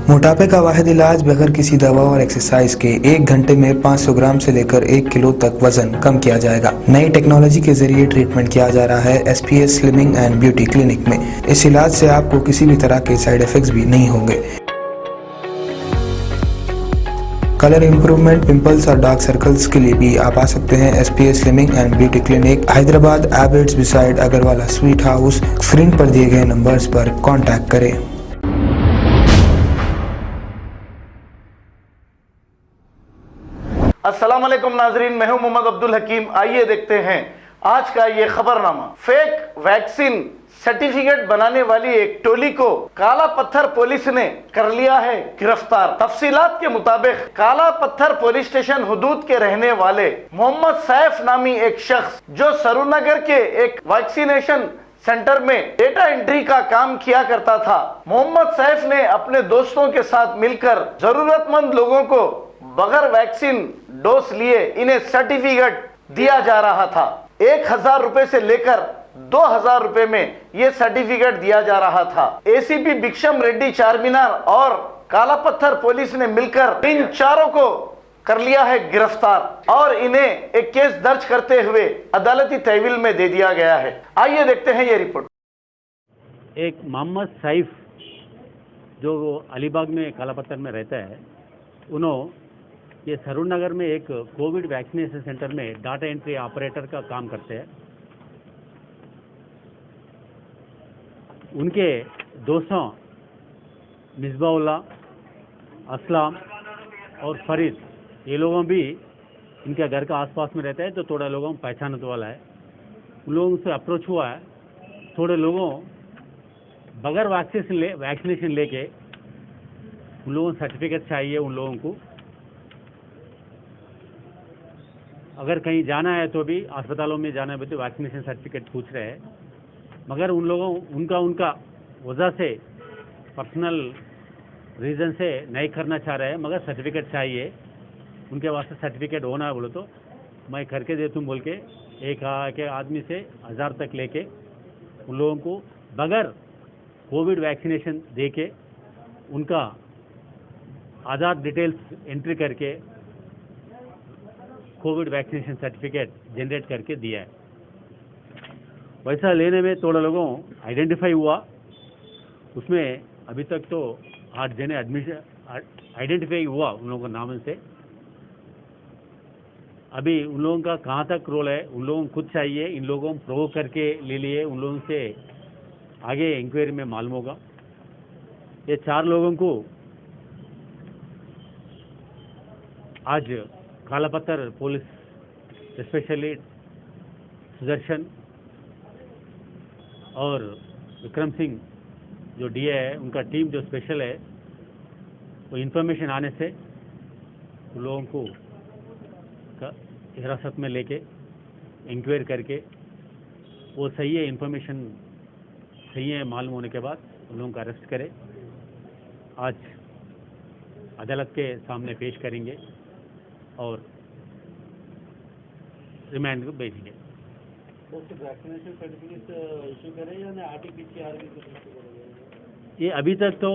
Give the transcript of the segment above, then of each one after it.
मोटापे का वाहिद इलाज बगैर किसी दवा और एक्सरसाइज के 1 घंटे में 500 ग्राम से लेकर 1 किलो तक वजन कम किया जाएगा। नई टेक्नोलॉजी के जरिए ट्रीटमेंट किया जा रहा है SPS slimming and beauty clinic में। इस इलाज से आपको किसी भी तरह के साइड इफेक्ट्स भी नहीं होंगे। कलर इंप्रूवमेंट, पिंपल्स और डार्क सर्कल्स के लिए भी आप आ सकते हैं SPS slimming and beauty clinic, Hyderabad, एबर्ट्स beside Agarwala sweet house. Screen पर दिए गए नंबर्स पर कॉन्टैक्ट करें। अस्सलाम वालेकुम नाजरीन, मैं हूं मोहम्मद अब्दुल हकीम। आइए देखते हैं आज का ये खबरनामा। फेक वैक्सीन सर्टिफिकेट बनाने वाली एक टोली को काला पत्थर पुलिस ने कर लिया है गिरफ्तार। तफसीलात के मुताबिक काला पत्थर पुलिस स्टेशन हुदूद के रहने वाले मोहम्मद सैफ नामी एक शख्स जो सरूनगर के एक वैक्सीनेशन सेंटर में डेटा एंट्री का काम किया करता था, मोहम्मद सैफ ने अपने दोस्तों के साथ मिलकर जरूरतमंद लोगों को बगैर वैक्सीन डोज लिए इन्हें सर्टिफिकेट दिया जा रहा था। 1000 रुपए से लेकर 2000 रुपए में यह सर्टिफिकेट दिया जा रहा था। ACP भिक्षम रेड्डी चारमीनार और काला पत्थर पुलिस ने मिलकर इन चारों को कर लिया है गिरफ्तार और इन्हें एक केस दर्ज करते हुए अदालती तहवील में दे दिया गया है। आइए देखते हैं ये रिपोर्ट। एक मोहम्मद सैफ जो अलीबाग में काला पत्थर में रहता है, उन्होंने ये सरून नगर में एक कोविड वैक्सीनेशन सेंटर में डाटा एंट्री ऑपरेटर का काम करते हैं। उनके दोस्तों मिसबाउल्ला, असलाम और फरीद, ये लोगों भी इनके घर का आसपास में रहता है, तो थोड़ा लोगों को पहचानने वाला है। उन लोगों से अप्रोच हुआ है। थोड़े लोगों बगैर वैक्सीनेशन लेके उन लोगों को सर्टिफिकेट चाहिए। उन लोगों को अगर कहीं जाना है तो भी अस्पतालों में जाना है तो वैक्सीनेशन सर्टिफिकेट पूछ रहे हैं, मगर उन लोगों उनका वजह से पर्सनल रीज़न से नहीं करना चाह रहे हैं, मगर सर्टिफिकेट चाहिए। उनके वास्ते सर्टिफिकेट होना है बोले तो मैं करके दे तुम बोल के एक आदमी से 1000 तक लेके उन लोगों को बगैर कोविड वैक्सीनेशन दे के उनका आधार डिटेल्स एंट्री करके कोविड वैक्सीनेशन सर्टिफिकेट जनरेट करके दिया है। वैसा लेने में थोड़ा लोगों आइडेंटिफाई हुआ। उसमें अभी तक तो 8 जने आइडेंटिफाई हुआ उन लोगों के नाम से। अभी उन लोगों का कहाँ तक रोल है उन लोगों को खुद चाहिए। इन लोगों को प्रोवोक करके ले लिए, उन लोगों से आगे इंक्वायरी में मालूम होगा। ये 4 लोगों को आज काला पत्थर पुलिस स्पेशली सुदर्शन और विक्रम सिंह जो DA है, उनका टीम जो स्पेशल है, वो इन्फॉर्मेशन आने से उन लोगों को हिरासत में लेके इंक्वायरी करके वो सही है, इन्फॉर्मेशन सही है मालूम होने के बाद उन लोगों को अरेस्ट करें। आज अदालत के सामने पेश करेंगे और रिमांड को भेजेंगे। वैक्सीनेशन सर्टिफिकेट इशू करें या RT-PCR ये अभी तक तो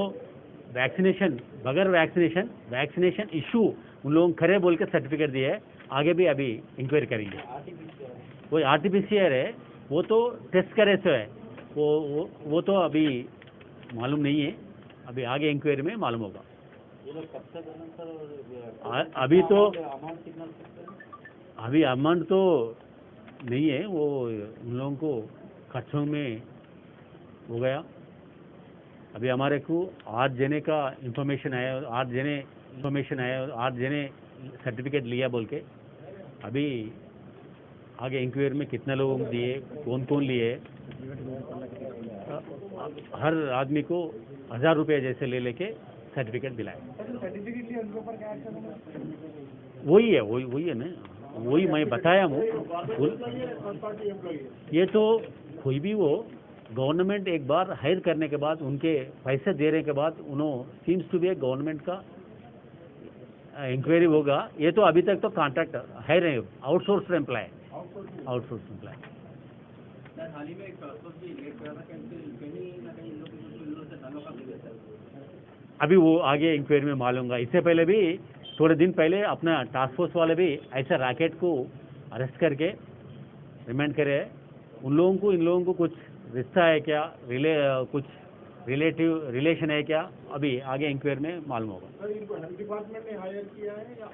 वैक्सीनेशन बगैर वैक्सीनेशन इशू उन लोगों करे बोल के सर्टिफिकेट दिए है। आगे भी अभी इंक्वायरी करेंगे। वो RT-PCR है, वो तो टेस्ट करे तो है, वो तो अभी मालूम नहीं है। अभी आगे इंक्वायरी में मालूम होगा। अभी अमाउंट तो नहीं है, वो उन लोगों को खर्चों में हो गया। अभी हमारे को 8 जने का इंफॉर्मेशन आया और 8 जने सर्टिफिकेट लिया बोल के। अभी आगे इंक्वायरी में कितने लोगों को दिए, कौन कौन लिए, हर आदमी को 1000 रुपये जैसे ले लेके सर्टिफिकेट दिलाए। वही है ना, वही मैं बताया हूँ। ये तो कोई भी वो गवर्नमेंट एक बार हायर करने के बाद उनके पैसे देने के बाद उन्होंने सीम्स टू बी गवर्नमेंट का इंक्वायरी होगा। ये तो अभी तक तो कॉन्ट्रैक्ट हायर है, आउटसोर्स एम्प्लॉय। हाल ही में एक लेट करा था, कहीं ना कहीं लोग से अभी वो आगे इंक्वायरी में मालूम होगा। इससे पहले भी थोड़े दिन पहले अपना टास्क फोर्स वाले भी ऐसा रैकेट को अरेस्ट करके रिमांड करे। उन लोगों को इन लोगों को कुछ रिश्ता है क्या, कुछ रिलेशन है क्या, अभी आगे इंक्वायरी में मालूम होगा। सर, इनको हेल्थ डिपार्टमेंट ने हायर किया है या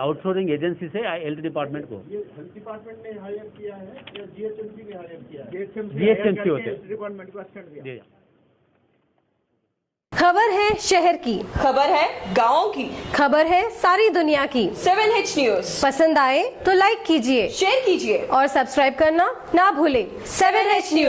आउटसोर्सिंग एजेंसी से हेल्थ डिपार्टमेंट को, ये हेल्थ डिपार्टमेंट ने हायर किया है या जीएचएमसी ने हायर किया है? जीएचएमसी होते हेल्थ डिपार्टमेंट को अच्छा दिया। जी। खबर है शहर की, खबर है गाँव की, खबर है सारी दुनिया की। 7H न्यूज पसंद आए तो लाइक कीजिए, शेयर कीजिए और सब्सक्राइब करना ना भूलें। 7H news.